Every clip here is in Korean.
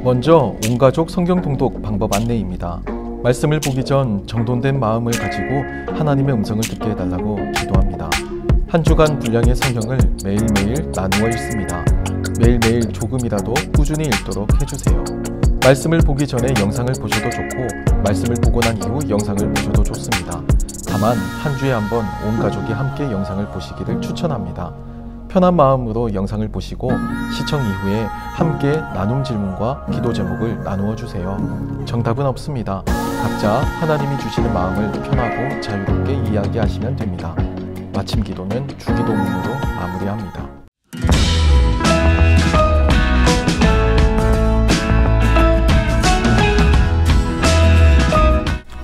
먼저 온가족 성경 통독 방법 안내입니다. 말씀을 보기 전 정돈된 마음을 가지고 하나님의 음성을 듣게 해달라고 기도합니다. 한 주간 분량의 성경을 매일매일 나누어 읽습니다. 매일매일 조금이라도 꾸준히 읽도록 해주세요. 말씀을 보기 전에 영상을 보셔도 좋고 말씀을 보고 난 이후 영상을 보셔도 좋습니다. 다만 한 주에 한 번 온 가족이 함께 영상을 보시기를 추천합니다. 편한 마음으로 영상을 보시고 시청 이후에 함께 나눔 질문과 기도 제목을 나누어 주세요. 정답은 없습니다. 각자 하나님이 주시는 마음을 편하고 자유롭게 이야기하시면 됩니다. 마침 기도는 주기도문으로 마무리합니다.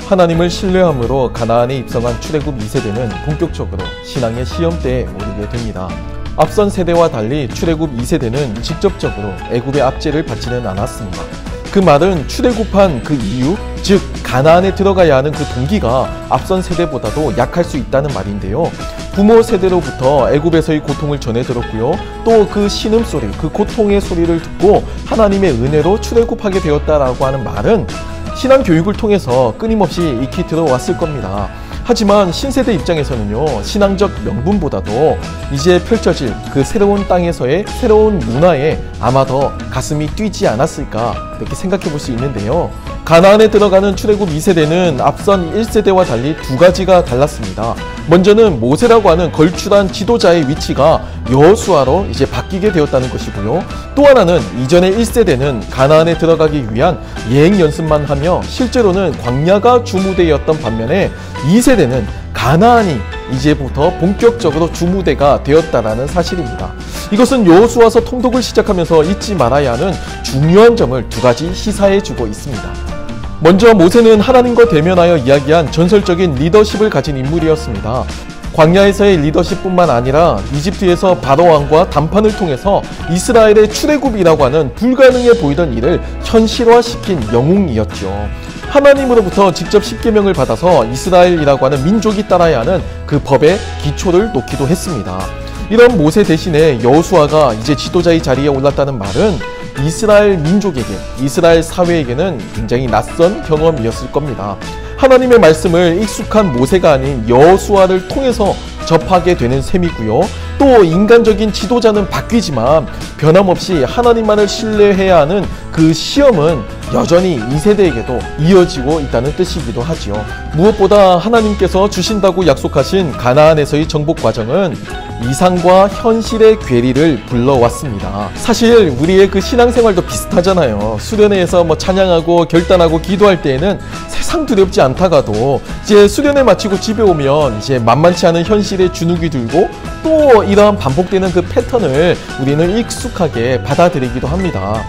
하나님을 신뢰함으로 가나안에 입성한 출애굽 2세대는 본격적으로 신앙의 시험대에 오르게 됩니다. 앞선 세대와 달리 출애굽 2세대는 직접적으로 애굽의 압제를 받지는 않았습니다. 그 말은 출애굽한 그 이유, 즉 가나안에 들어가야 하는 그 동기가 앞선 세대보다도 약할 수 있다는 말인데요. 부모 세대로부터 애굽에서의 고통을 전해 들었고요. 또 그 신음소리, 그 고통의 소리를 듣고 하나님의 은혜로 출애굽하게 되었다라고 하는 말은 신앙 교육을 통해서 끊임없이 익히 들어왔을 겁니다. 하지만 신세대 입장에서는요, 신앙적 명분보다도 이제 펼쳐질 그 새로운 땅에서의 새로운 문화에 아마 더 가슴이 뛰지 않았을까 이렇게 생각해 볼 수 있는데요. 가나안에 들어가는 출애굽 2세대는 앞선 1세대와 달리 두 가지가 달랐습니다. 먼저는 모세라고 하는 걸출한 지도자의 위치가 여호수아로 이제 바뀌게 되었다는 것이고요. 또 하나는 이전의 1세대는 가나안에 들어가기 위한 예행 연습만 하며 실제로는 광야가 주무대였던 반면에 2세대는 가나안이 이제부터 본격적으로 주무대가 되었다라는 사실입니다. 이것은 여호수아서 통독을 시작하면서 잊지 말아야 하는 중요한 점을 두 가지 시사해주고 있습니다. 먼저 모세는 하나님과 대면하여 이야기한 전설적인 리더십을 가진 인물이었습니다. 광야에서의 리더십뿐만 아니라 이집트에서 바로왕과談판을 통해서 이스라엘의 출애굽이라고 하는 불가능해 보이던 일을 현실화시킨 영웅이었죠. 하나님으로부터 직접 십계명을 받아서 이스라엘이라고 하는 민족이 따라야 하는 그 법의 기초를 놓기도 했습니다. 이런 모세 대신에 여호수아가 이제 지도자의 자리에 올랐다는 말은 이스라엘 민족에게, 이스라엘 사회에게는 굉장히 낯선 경험이었을 겁니다. 하나님의 말씀을 익숙한 모세가 아닌 여호수아를 통해서 접하게 되는 셈이고요. 또 인간적인 지도자는 바뀌지만 변함없이 하나님만을 신뢰해야 하는 그 시험은 여전히 2세대에게도 이어지고 있다는 뜻이기도 하지요. 무엇보다 하나님께서 주신다고 약속하신 가나안에서의 정복 과정은 이상과 현실의 괴리를 불러왔습니다. 사실 우리의 그 신앙생활도 비슷하잖아요. 수련회에서 찬양하고 결단하고 기도할 때에는 세상 두렵지 않다가도 이제 수련회 마치고 집에 오면 이제 만만치 않은 현실에 주눅이 들고 또 이러한 반복되는 그 패턴을 우리는 익숙하게 받아들이기도 합니다.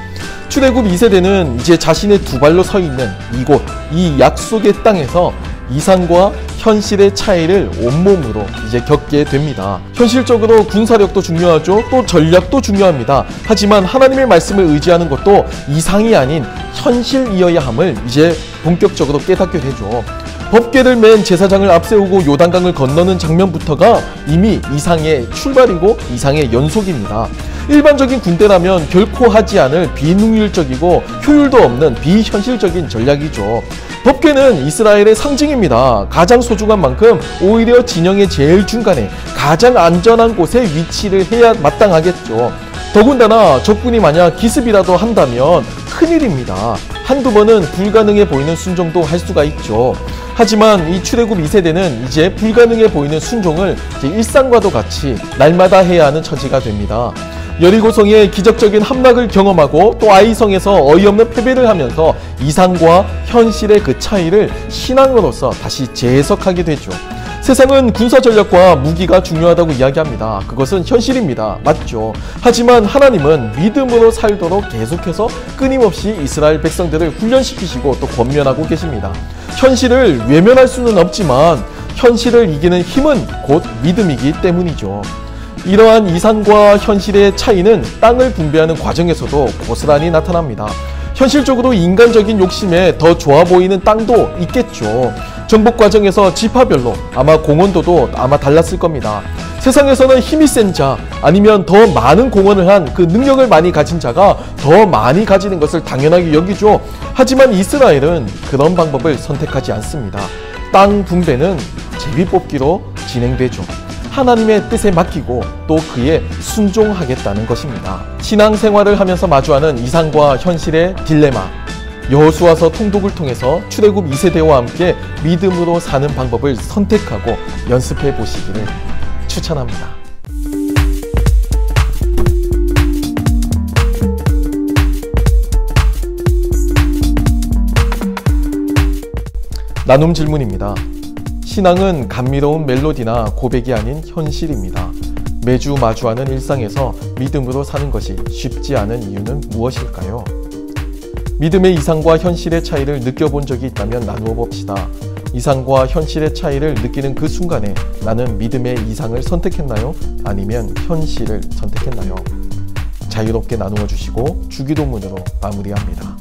출애굽 2세대는 이제 자신의 두 발로 서 있는 이곳, 이 약속의 땅에서 이상과 현실의 차이를 온몸으로 이제 겪게 됩니다. 현실적으로 군사력도 중요하죠. 또 전략도 중요합니다. 하지만 하나님의 말씀을 의지하는 것도 이상이 아닌 현실이어야 함을 이제 본격적으로 깨닫게 되죠. 법궤를 맨 제사장을 앞세우고 요단강을 건너는 장면부터가 이미 이상의 출발이고 이상의 연속입니다. 일반적인 군대라면 결코 하지 않을 비능률적이고 효율도 없는 비현실적인 전략이죠. 법궤는 이스라엘의 상징입니다. 가장 소중한 만큼 오히려 진영의 제일 중간에 가장 안전한 곳에 위치를 해야 마땅하겠죠. 더군다나 적군이 만약 기습이라도 한다면 큰일입니다. 한두 번은 불가능해 보이는 순종도 할 수가 있죠. 하지만 이 출애굽 2세대는 이제 불가능해 보이는 순종을 이제 일상과도 같이 날마다 해야 하는 처지가 됩니다. 여리고성의 기적적인 함락을 경험하고 또 아이성에서 어이없는 패배를 하면서 이상과 현실의 그 차이를 신앙으로서 다시 재해석하게 되죠. 세상은 군사 전략과 무기가 중요하다고 이야기합니다. 그것은 현실입니다. 맞죠? 하지만 하나님은 믿음으로 살도록 계속해서 끊임없이 이스라엘 백성들을 훈련시키시고 또 권면하고 계십니다. 현실을 외면할 수는 없지만 현실을 이기는 힘은 곧 믿음이기 때문이죠. 이러한 이상과 현실의 차이는 땅을 분배하는 과정에서도 고스란히 나타납니다. 현실적으로 인간적인 욕심에 더 좋아 보이는 땅도 있겠죠. 정복 과정에서 지파별로 아마 공헌도도 아마 달랐을 겁니다. 세상에서는 힘이 센 자, 아니면 더 많은 공헌을 한 그 능력을 많이 가진 자가 더 많이 가지는 것을 당연하게 여기죠. 하지만 이스라엘은 그런 방법을 선택하지 않습니다. 땅 분배는 제비뽑기로 진행되죠. 하나님의 뜻에 맡기고 또 그에 순종하겠다는 것입니다. 신앙생활을 하면서 마주하는 이상과 현실의 딜레마, 여호수아서 통독을 통해서 출애굽 2세대와 함께 믿음으로 사는 방법을 선택하고 연습해 보시기를 추천합니다. 나눔 질문입니다. 신앙은 감미로운 멜로디나 고백이 아닌 현실입니다. 매주 마주하는 일상에서 믿음으로 사는 것이 쉽지 않은 이유는 무엇일까요? 믿음의 이상과 현실의 차이를 느껴본 적이 있다면 나누어 봅시다. 이상과 현실의 차이를 느끼는 그 순간에 나는 믿음의 이상을 선택했나요? 아니면 현실을 선택했나요? 자유롭게 나누어 주시고 주기도문으로 마무리합니다.